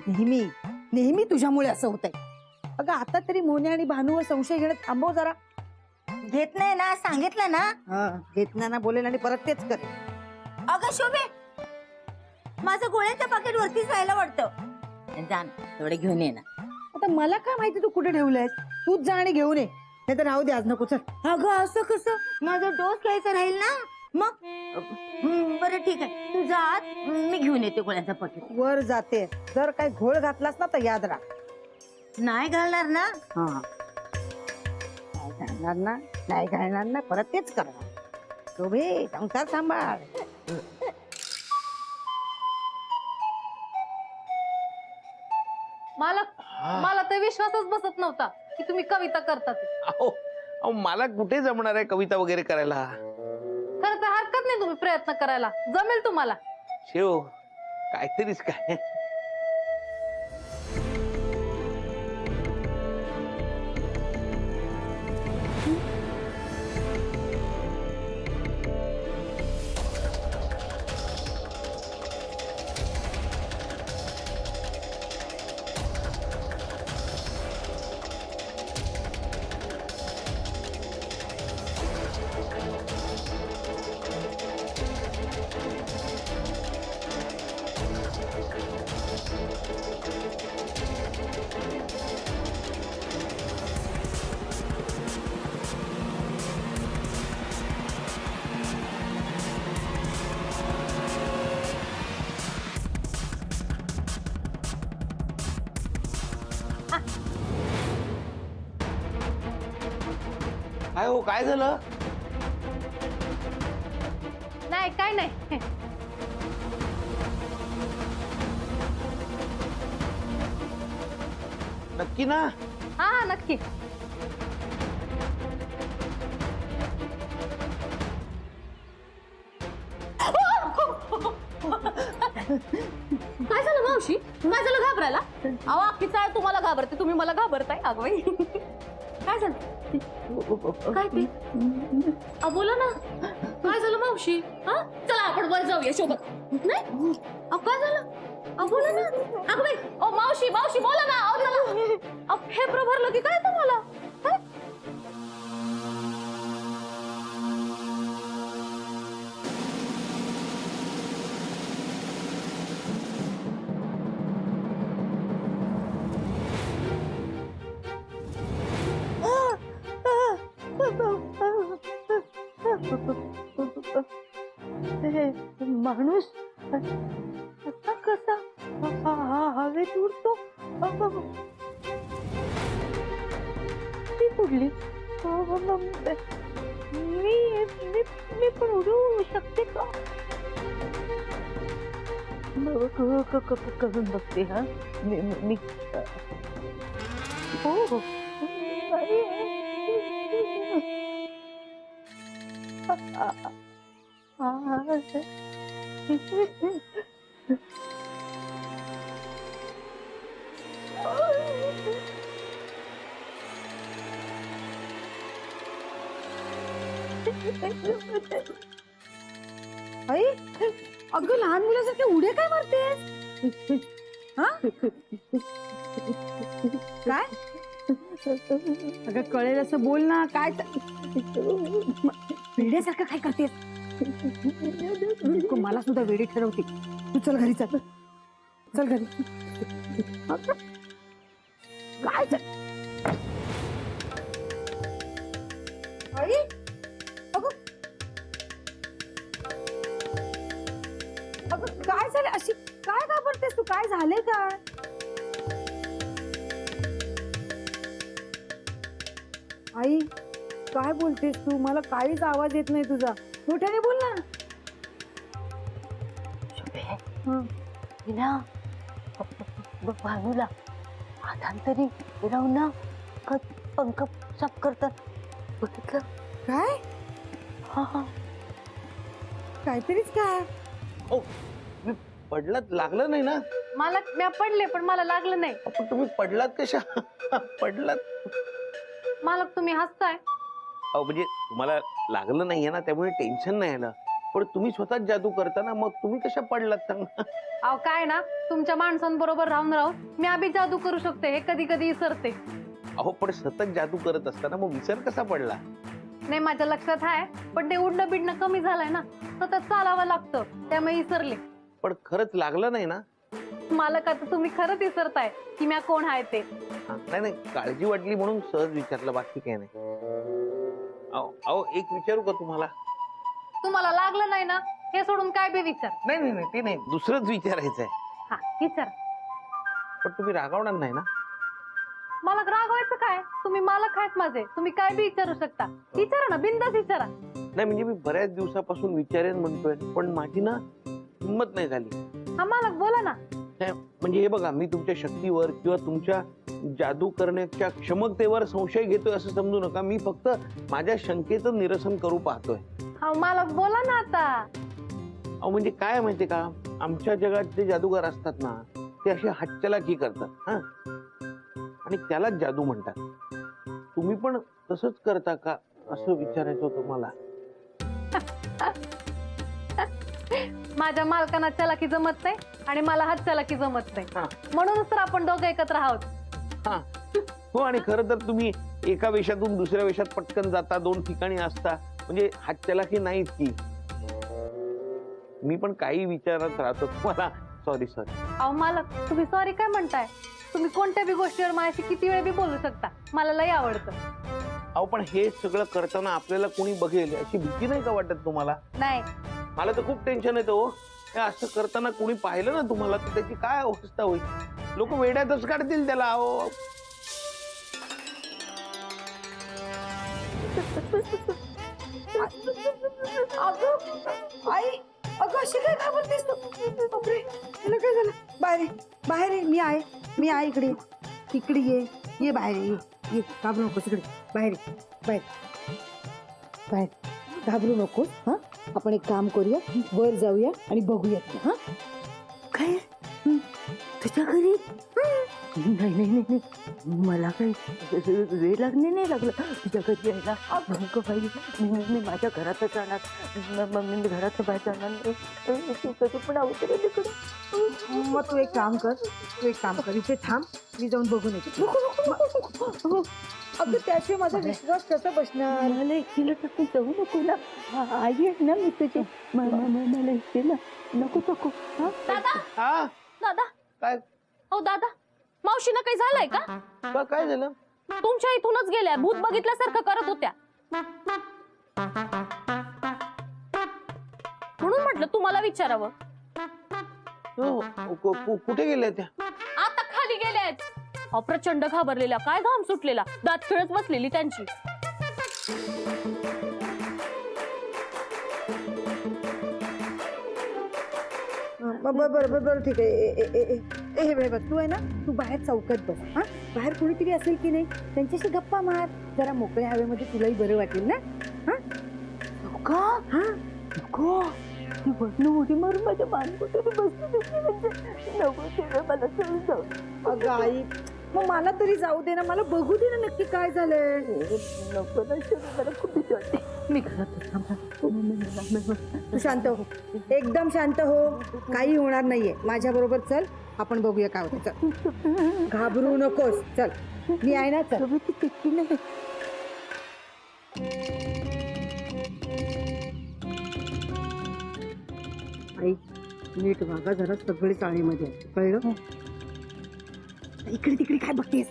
नेहमी नेहमी तुझ्यामुळे असं होतंय. अगं आता तरी मोने आणि भानूवर संशय घेणं थांबव जरा. घेत नाही ना, सांगितलं ना. घेत नाही ना बोलेल आणि परत तेच करेल. अगं शोभे, माझं गोळ्यांच्या पाकिट वरतीच राहायला वाटतं. जा ना, थोडे घेऊन ये ना. आता मला काय माहिती तू कुठे ठेवलंयस. तूच जा आणि घेऊन ये, नाही तर राहू दे आज नको. चल. अगं असं कसं, माझा डोस घ्यायचा राहील ना मग. बरं ठीक आहे, तू जा आत, मी घेऊन येते गोळ्यांचा पाकिट. वर जाते, जर काही घोळ घातलास ना तर याद राख. नाही घालणार ना. नाही घालणार ना, नाही घालणार ना, परत तेच करणार. शोभे संसार सांभाळ. मला तर विश्वासच बसत नव्हता की तुम्ही कविता करता ते. अहो मला कुठे जमणार आहे कविता वगैरे करायला. खरं तर हरकत नाही तुम्ही प्रयत्न करायला, जमेल तुम्हाला. शिव काहीतरीच काय. काय हो, काय झालं. नाही काय नाही. नक्की ना. हा नक्की. काय झालं मावशी, काय झालं घाबरायला. अहो अख्खी चाळ तुम्हाला घाबरते, तुम्ही मला घाबरताय. अगं काय झालं. काय ते बोला ना, काय झालं मावशी. हा चला आपण वर जाऊया सोबत. नाही काय झालं. बोला ना. अगं बाई, ओ मावशी मावशी बोला ना. चला. फेब्र भरलं की काय तुम्हाला. माणूस आता कसा हवेत उडतो. ती कुठली. मी पण उडू शकते का. करून बघते. हा मी हो आई, अगं लहान मुलासारखे उड्या काय मारतेस. हा काय. अगं कळेल असं बोल ना. काय वेड्यासारखं काय करतेस. मला सुद्धा वेडी ठरवते. तू चल घरी. चल चल घरी. काय काय झालं. अशी काय घाबरतेस तू. काय झालंय काय. आई काय बोलतेस तू. मला काहीच आवाज येत नाही तुझा. मोठ्याने बोल ना. भानूला आधांतरी राहून ना पंख साफ करतात. बघितलं काय. काहीतरीच काय. पडलात, लागलं नाही ना. मला मी पडले पण मला लागलं नाही. पण तुम्ही पडलात कशा. पडलात. मालक तुम्ही हसताय. म्हणजे तुम्हाला लागलं नाहीये ना, त्यामुळे टेन्शन नाही आलं. पण तुम्ही स्वतःच जादू करता ना, मग तुम्ही कशा पडलात सांगा? अहो काय ना, तुमच्या माणसांबरोबर राहून राहून मी अभि जादू करू शकते हे कधी कधी विसरते. अहो पण सतत जादू करत असताना मग विसर कसा पडला? नाही माझ्या लक्षात आहे, पण ते उडणं बिडणं कमी झालंय ना, सतत चालावं लागतं त्यामुळे विसरले. पण खरंच लागलं नाही ना? मालक आता तुम्ही खरंच विसरताय की मी कोण आहे ते. नाही नाही, काळजी वाटली म्हणून सहज विचारलं, बाकी काय नाही. अहो अहो, एक विचारू का तुम्हाला? तुम्हाला लागलं नाही ना, हे सोडून काय बी विचार. नाही नाही नाही, ते नाही, दुसरंच विचारायचंय. हा विचार. पण तुम्ही रागावणार नाही ना? मला रागवायचं काय, तुम्ही मालक आहेत माझे, तुम्ही काय बी विचारू शकता. विचारा ना, बिंदास विचारा. नाही म्हणजे मी बऱ्याच दिवसापासून विचारेन म्हणतोय, पण माझी ना हिंमत नाही झाली. हा मालक बोला ना. म्हणजे हे बघा, मी तुमच्या शक्तीवर किंवा तुमच्या जादू करण्याच्या क्षमतेवर संशय घेतोय असं समजू नका. मी फक्त माझ्या शंकेचं निरसन करू पाहतोय. हा मालक बोला ना आता. अहो म्हणजे काय माहितीये का, आमच्या जगात जे जादूगार असतात ना, ते अशी हच्चलाकी करतात हा, आणि त्यालाच जादू म्हणतात. तुम्ही पण तसंच करता का असं विचारायचं होतं मला. माझ्या मालकांना चलाकी जमत नाही आणि मला हात चलाकी जमत नाही, म्हणूनच तर आपण दोघं एकत्र आहोत. हा हो, आणि खरं तर तुम्ही एका वेशातून दुसऱ्या वेशात पटकन जाता, 2 ठिकाणी असता, म्हणजे हच्चलाकी नाहीच की. मी पण काही विचारात राहतो तुम्हाला. सॉरी. अहो मालक, तुम्ही सॉरी काय म्हणताय? तुम्ही कोणत्या बी गोष्टीवर माझ्याशी किती वेळ बी बोलू शकता, मला लई आवडतं. अहो पण हे सगळं करताना आपल्याला कोणी बघेल अशी भीती नाही का वाटत तुम्हाला? नाही. मला तर खूप टेन्शन येतं हो. हे असं करताना कोणी पाहिलं ना तुम्हाला, तर त्याची काय अवस्था होईल? लोक वेड्यातच काढतील त्याला. अहो आई, अगं अशी काय घाबरतेस तू? बापरे, तुला काय झालं? बाहेर बाहेर ये, मी आहे इकडे. इकडे ये बाहेर ये घाबरू नकोस. इकडे बाहेर बाहेर घाबरू नकोस. हा, आपण एक काम करूया, वर जाऊया आणि बघूयात. हा काय तुझ्या घरी? नाही, मला काही वेळ लागणे नाही लागलं तुझ्या घरी यायला. मी माझ्या घरातच जाणार, मी घराच्या बाहेर जाणार नाही. कधी पण अवतरे तिकडे. मग तू एक काम कर, इथे थांब, मी जाऊन बघून येते. अगं त्याशिवाय माझा विश्वास कसा बसणार? मला एकटीला टाकून जाऊ नको ना. आई आहे ना मी तुझी. मला एकटीला नको. दादा, हा दादा. काय? हो दादा, मावशीनं काही झालंय का? काय झालं? तुमच्या इथूनच गेल्या, भूत बघितल्यासारखं करत होत्या, म्हणून म्हटलं तुम्हाला विचारावं. कुठे गेल्या त्या? आता खाली गेल्यात. प्रचंड घाबरलेल्या, काय घाम सुटलेला, दात खिळत बसलेली त्यांची. बरं ठीक आहे. हे बघ, तू आहे ना, तू बाहेर चौकात बस. हा, बाहेर कोणीतरी असेल की नाही त्यांच्याशी गप्पा मार, जरा मोकळ्या हवेमध्ये तुलाही बरं वाटेल ना. हा नको, ती बसणं उडी मारून माझ्या मानकुटीने बसली मला चल जाऊ. अगं आई, मग मला तरी जाऊ दे ना, मला बघू दे ना नक्की काय झालंय. नको ना, मला खूप भीती वाटते. मी तू शांत हो, एकदम शांत हो, काही होणार नाहीये. माझ्या बरोबर चल, आपण बघूया काय होतं. चल, घाबरू नकोस, चल मी आहे ना. चल. आई नीट वागा जरा, सगळे चाळीमध्ये कळलं? इकडे तिकडे काय बघतेस?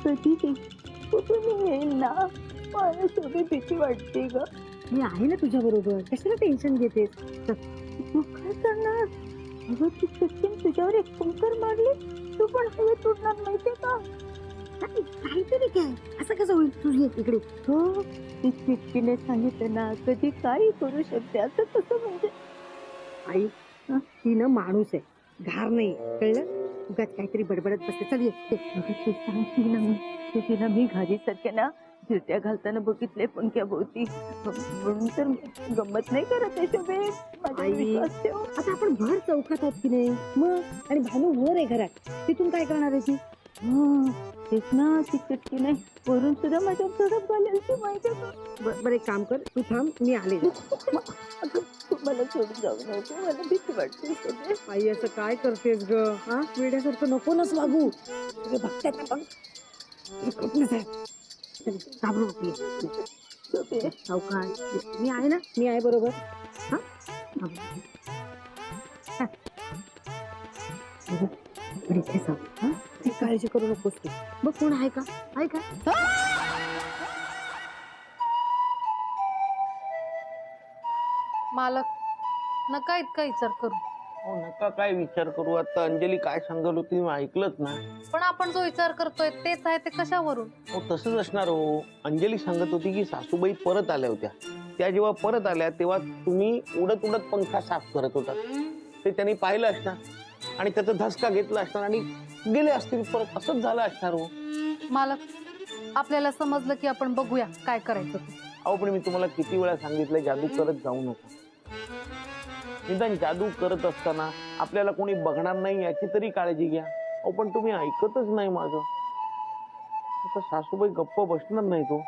कधी कुठून येईल ना, मला सगळी भीती वाटते ग. मी आहे ना तुझ्या बरोबर, कशाला टेन्शन घेतेस? तू काय करणार? अगं ती सचिन तुझ्यावर एक फुंकर मारली, तू पण हवेत उडणार माहितीये का? काहीतरी काय, असं कसं होईल? तुझी इकडे. हो, ती चिठ्ठीने सांगितलं ना, कधी काही करू शकते. असं कसं म्हणजे? आई ती ना माणूस आहे, घार नाही, कळलं? उगाच काहीतरी बडबडत बसते. चल ये. सांगते ना मी घरी सध्या ना जिरट्या घालताना बघितले पंख्या भोवती, म्हणून तर गंमत नाही करत आहे. आता आपण भर चौकात आहोत की नाही मग, आणि भानू वर आहे घरात, तिथून काय करणार आहे ती? तेच ना, ती चटकी नाही वरून सुद्धा माझ्या झडप घालेल ती माहिती का? बरं एक काम कर, तू थांब, मी आले. तू मला सोडून जाऊ नको, मला भीती वाटते सगळे. आई असं काय करतेस ग? हा, वेड्यासारखं नको नाच वागू. तुझे बघतात ना, बघ. चल, घाबरू नको ये. सावकाश. मी आहे ना, मी आहे बरोबर. हा, इथे जाऊ. हा, ती काळजी करू नकोस तू. बघ कोण आहे का? आहे का? मालक नका इतका विचार करू. हो नका काय विचार करू, आता अंजली काय सांगत होती मी ऐकलंच ना. पण आपण जो विचार करतोय तेच आहे ते कशावरून? हो तसंच असणार हो. अंजली सांगत होती की सासूबाई परत आल्या होत्या. त्या जेव्हा परत आल्या तेव्हा तुम्ही उडत उडत पंखा साफ करत होता. ते त्यांनी पाहिलं असणार आणि त्याचा धसका घेतला असणार आणि गेले असतील परत. असंच झालं असणार हो. मालक आपल्याला समजलं की आपण बघूया काय करायचं ते. अहो पण मी तुम्हाला किती वेळा सांगितलं जादू करत जाऊ नका. निदान जादू करत असताना आपल्याला कोणी बघणार नाही याची तरी काळजी घ्या. अहो पण तुम्ही ऐकतच नाही माझं. आता सासूबाई गप्प बसणार नाही तो.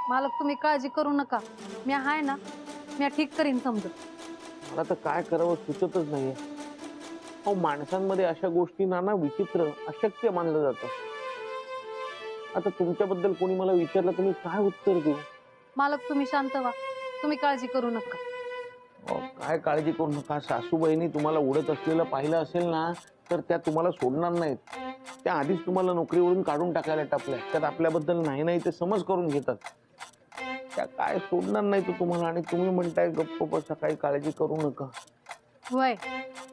मालक तुम्ही काळजी करू नका, मी आहे ना, मी ठीक करीन समजत. मला तर काय करावं सुचतच नाहीये. अहो माणसांमध्ये अशा गोष्टींना ना विचित्र अशक्य मानलं जातं. आता तुमच्याबद्दल कोणी मला विचारलं तर मी काय उत्तर देऊ? मालक तुम्ही शांत व्हा, तुम्ही काळजी करू नका. अहो, काय काळजी करू नका. सासूबाईंनी तुम्हाला उडत असलेलं पाहिलं असेल ना तर त्या तुम्हाला सोडणार नाहीत. त्या आधीच तुम्हाला नोकरीवरून काढून टाकायला टाकल्या. त्यात आपल्याबद्दल नाही नाही ते समज करून घेतात. त्या काय सोडणार नाही तो तुम्हाला. आणि तुम्ही म्हणताय गप्प बसा, काही काळजी करू नका. वय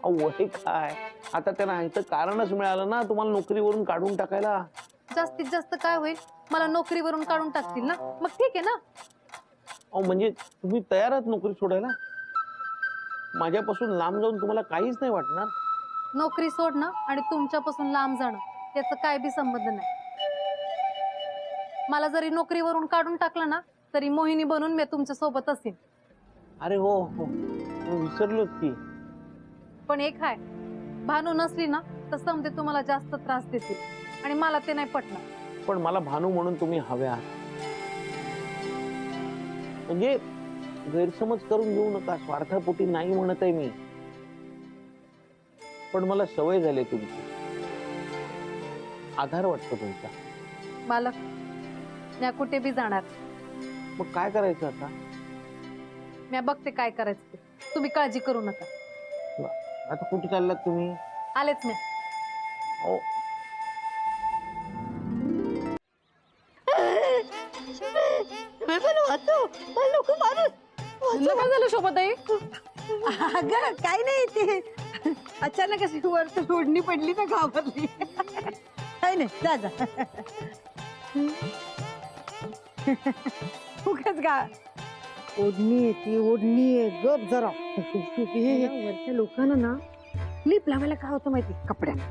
अहो वय काय, आता त्यांना इथं कारणच मिळालं ना तुम्हाला नोकरीवरून काढून टाकायला. जास्तीत जास्त काय होईल, मला नोकरीवरून काढून टाकतील ना, मग ठीक आहे ना. अहो म्हणजे तुम्ही तयार आहात नोकरी सोडायला? माझ्यापासून लांब जाऊन तुम्हाला काहीच नाही वाटणार? नोकरी सोडणं आणि तुमच्यापासून लांब जाणं त्याचा काय बी संबंध नाही. मला जरी नोकरीवरून काढून टाकलं ना तरी मोहिनी बनून मी तुमच्या सोबत असेल. अरे हो हो मी विसरलोच की. पण एक आहे, भानू नसली ना तर समजे तुम्हाला जास्त त्रास देतील आणि मला ते नाही पटणार. पण मला भानू म्हणून तुम्ही हव्या. म्हणजे गैरसमज करून घेऊ नका. स्वार्थापोटी नाही म्हणत आहे मी. पण मला सवय झाली तुमची. आधार वाटतो तुमचा. मालक मी कुठे बी जाणार, मग काय करायचं आता? मी बघते काय करायचं ते. तुम्ही काळजी करू नका. आता कुठे चाललात तुम्ही? आलेच मी. अहो काय झालं शोभाताई? अगं काय नाही, ते अचानक अशी वर ओढणी पडली ना, घाबरली. काय नाही, जा जा. उगाच का ओढणी आहे ती, ओढणी आहे. गप जरा. वरच्या लोकांना ना क्लिप लावायला काय होतं माहिती, कपड्याला.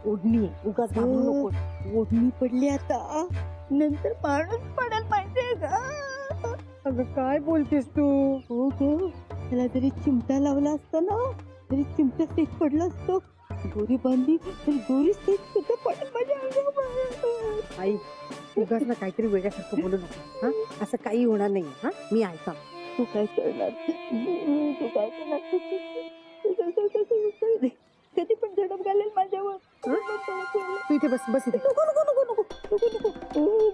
ओढणी आहे, उगाच घाबरू नको. ओढणी पडली आता, नंतर माणूस पडेल माहितीये का? अगं काय बोलतेस तू? हो गो, त्याला जरी चिमटा लावला असता ना तरी चिमटा तेच पडला असतो. दोरी बांधली तरी दोरी तेच सुद्धा पडेल माझ्या अंगावर. आई उगाच ना काहीतरी वेगळ्यासारखं बोलू नको. हा, असं काही होणार नाही. हा, मी ऐका. तू काय करणार? तू काय करणार? कधी पण झडप घालेल माझ्यावर. तू इथे बस, बस इथे. नको नको नको नको नको नको.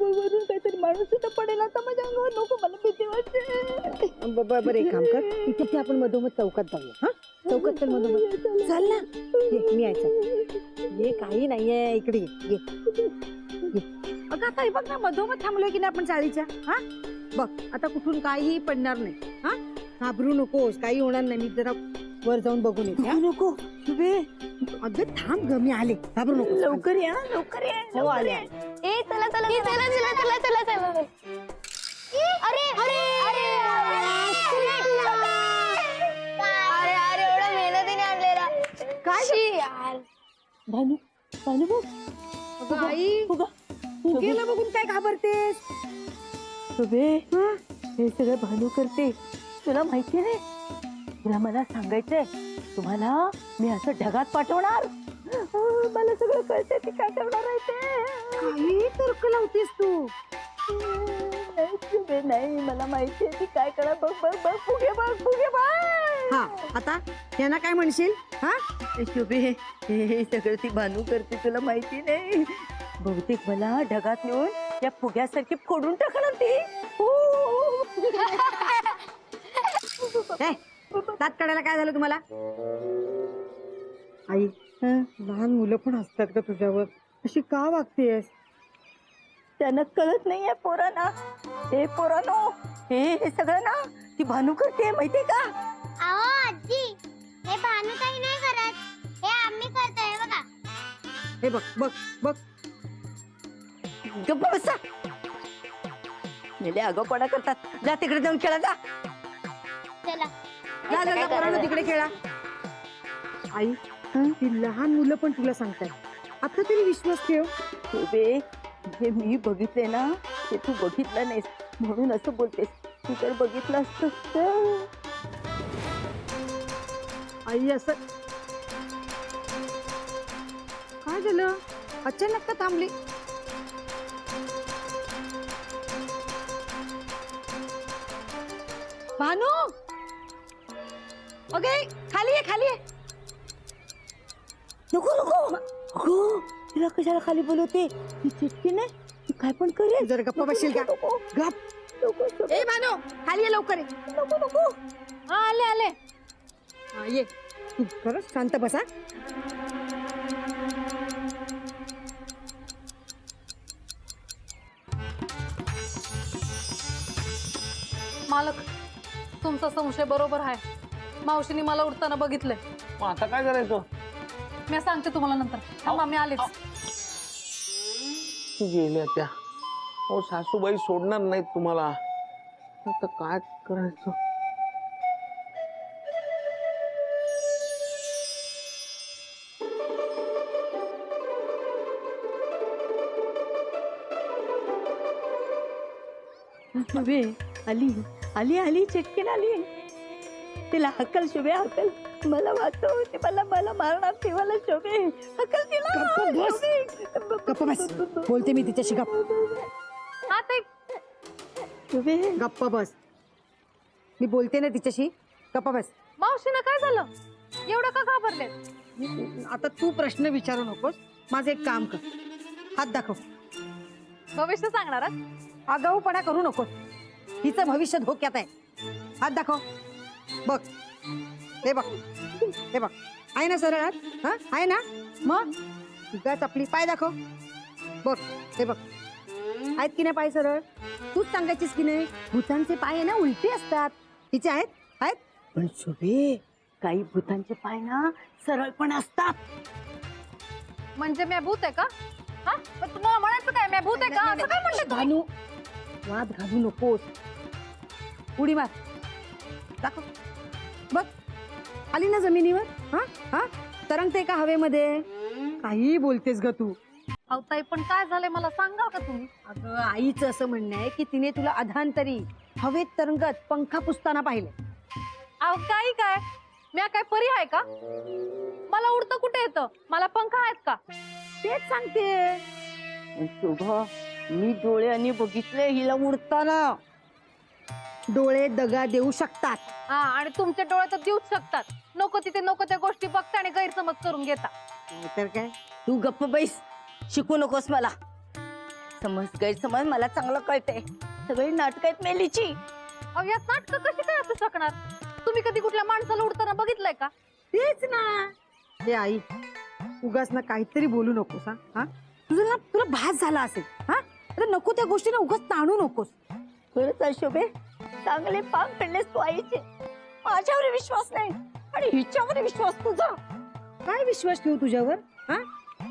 वरून काहीतरी माणूस सुद्धा पडेल आता माझ्या अंगावर. नको, मला भीती वाटते. बरं एक काम कर, इथे आपण मधोमध चौकात जाऊया. हा, चौकात चल मधोमध. चाल ना. ये, मी ऐका. ये काही नाहीये, इकडे ये. अगं आता हे बघ ना, मधोमध थांबलोय की नाही आपण चाळीच्या. हा बघ, आता कुठून काही पडणार नाही. हा, घाबरू नकोस, काही होणार नाही. मी जरा वर जाऊन बघून येते. नको शुभे, अगं थांब ग, मी आले. घाबरू नको. लवकर या, लवकर या. हो आले. ए चला चला चला चला चला चला चला अरे अरे अरे अरे अरे एवढा मेहनतीने आणलेला काय यार. भानू, भानू बघ. अगं आई, तू गेला बघून काय घाबरतेस? शुभे, हे सगळं भानू करते. तुला माहिती नाही? तुला मला सांगायचंय, तुम्हाला मी असं ढगात पाठवणार. मला सगळं कळतंय ती काय करणार आहे ते. काही तर्क लावतेस तू. नाही शुभे, नाही मला माहिती आहे ती काय करा. बघ बघ बघ फुगे बघ फुगे बघ. हा आता यांना काय म्हणशील? हा शुभे, हे सगळं ती भानू करते तुला माहिती नाही. बहुतेक मला ढगात नेऊन या फुग्यासारखी फोडून टाकणार ती. ए, दात काढायला काय झालं तुम्हाला? आई, लहान मुलं पण असतात का तुझ्यावर? अशी का वागतेस? त्यांना कळत नाहीये पोरांना. हे पोरानो, हे सगळं ना ती भानू करते माहितीये का? अहो आजी, हे भानू काही नाही करत, हे आम्ही करतोय बघा. हे बघ बघ बघ. गप्प बसा. मेले आगाऊपणा करतात. जा तिकडे जाऊन खेळा जा. चला. जा, जा, जा, पोरांनो, तिकडे खेळा. आई, ती लहान मुलं पण तुला सांगतात. आता तरी विश्वास ठेव. शुभे, जे मी बघितले ना ते तू बघितलं नाहीस म्हणून असं बोलतेस. तू तर बघितलं असतंस तर. आई असं काय झालं? अचानक का थांबली? भानू, ओके खाली आहे, खाली आहे. नको नको अगो, तिला कशाला खाली बोलवते? ती चिटकी नाही, ती काय पण करेल. जरा गप्पा बसशील का? नको गप. ए भानू, खाली ये लवकर ये. नको नको. हा आले आले. हा, ये तू खरंच शांत बसा. मालक, तुमचा संशय बरोबर आहे. मावशीने मला उडताना बघितलंय. मग आता काय करायचं? मी सांगते तुम्हाला नंतर. थांबा, मी आलेच. गेल्या त्या हो, सासूबाई सोडणार नाहीत तुम्हाला. आता काय करायचं? शुभे, आली आली आली चिटकीन आली. तिला हकल शुभे, हकल. मला वाचव, ती मला मला मारणार ती मला. शुभे हकल तिला. गप्प बस. शुभे. गप्प बस. बोलते मी तिच्याशी. गप्प हा ते शुभे, गप्प बस. मी बोलते ना तिच्याशी. गप्प बस. मावशीनं काय झालं? एवढं का घाबरले? आता तू प्रश्न विचारू नकोस. माझं एक काम कर. हात दाखव. भविष्य सांगणार आगाऊपणा करू नकोस. हिचं भविष्य धोक्यात आहे. हात दाखव. बघ, हे बघ, हे बघ. आहे ना सरळ हात? हा आहे ना? मग उगाच आपली पाय दाखव. बघ, हे बघ. आहेत की नाही पाय सरळ? तूच सांगायचीस की नाही? भूतांचे पाय आहे ना उलटे असतात. तिचे आहेत? आहेत? पण शुभे, काही भूतांचे पाय ना सरळ पण असतात. म्हणजे मी भूत आहे का? हा, पण तुम्हाला म्हणायचं काय? मी भूत आहे का? असं काय म्हणलं तुम्ही? भानू, वाद घालू नकोस. उडी मार. दाखव. बघ, आली ना जमिनीवर. हा हा तरंगते का हवेमध्ये? काही बोलतेस ग तू. अहो ताई, पण काय झालंय मला सांगाल का तुम्ही? अगं, आईचं असं म्हणणं आहे की तिने तुला अधांतरी हवेत तरंगत पंखा पुसताना पाहिलं. अहो काही काय, मी काय परी आहे का? मला उडतं कुठे येतं? मला पंख आहेत का? तेच सांगते. शुभा, मी डोळ्यांनी बघितले हिला उडताना. डोळे दगा देऊ शकतात. हा, आणि तुमचे डोळे तर देऊच शकतात. नको तिथे नको त्या गोष्टी बघता आणि गैरसमज करून घेता. तर काय? तू गप्प बैस. शिकू नकोस मला. समज गैरसमज मला चांगलं कळते. सगळी नाटक आहेत मेलीची. अहो यात नाटकं कशी काय असू शकणार? तुम्ही कधी कुठल्या माणसाला उडताना बघितलंय का? तेच ना. हे आई, उगाच ना काहीतरी बोलू नकोस. हा हा तुझं ना, तुला भास झाला असेल. हा तर नको त्या गोष्टीने उगाच ताणू नकोस. खरंच आहे शोभे, चांगले पांग पडलेस तू आईचे. माझ्यावर विश्वास नाही आणि हिच्यावर विश्वास तुझा. काय विश्वास ठेवू तुझ्यावर? हा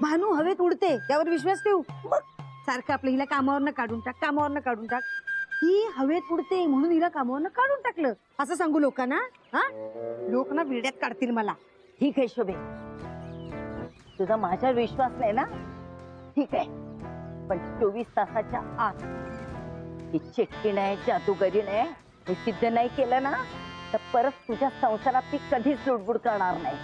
भानू हवेत उडते त्यावर विश्वास ठेवू? मग सारखं आपलं हिला कामावरनं काढून टाक, कामावरनं काढून टाक. ही हवेत उडते म्हणून हिला कामावरनं काढून टाकलं असं सांगू लोकांना? हा लोक ना विड्यात काढतील मला. ठीक आहे शोभे, तुझा माझ्यावर विश्वास नाही ना? ठीक आहे, पण 24 तासाच्या आत ही चिठ्ठी नाही, जादूगरी नाही, हे सिद्ध नाही केलं ना तर परत तुझ्या संसारात ती कधीच लुडबुड करणार नाही.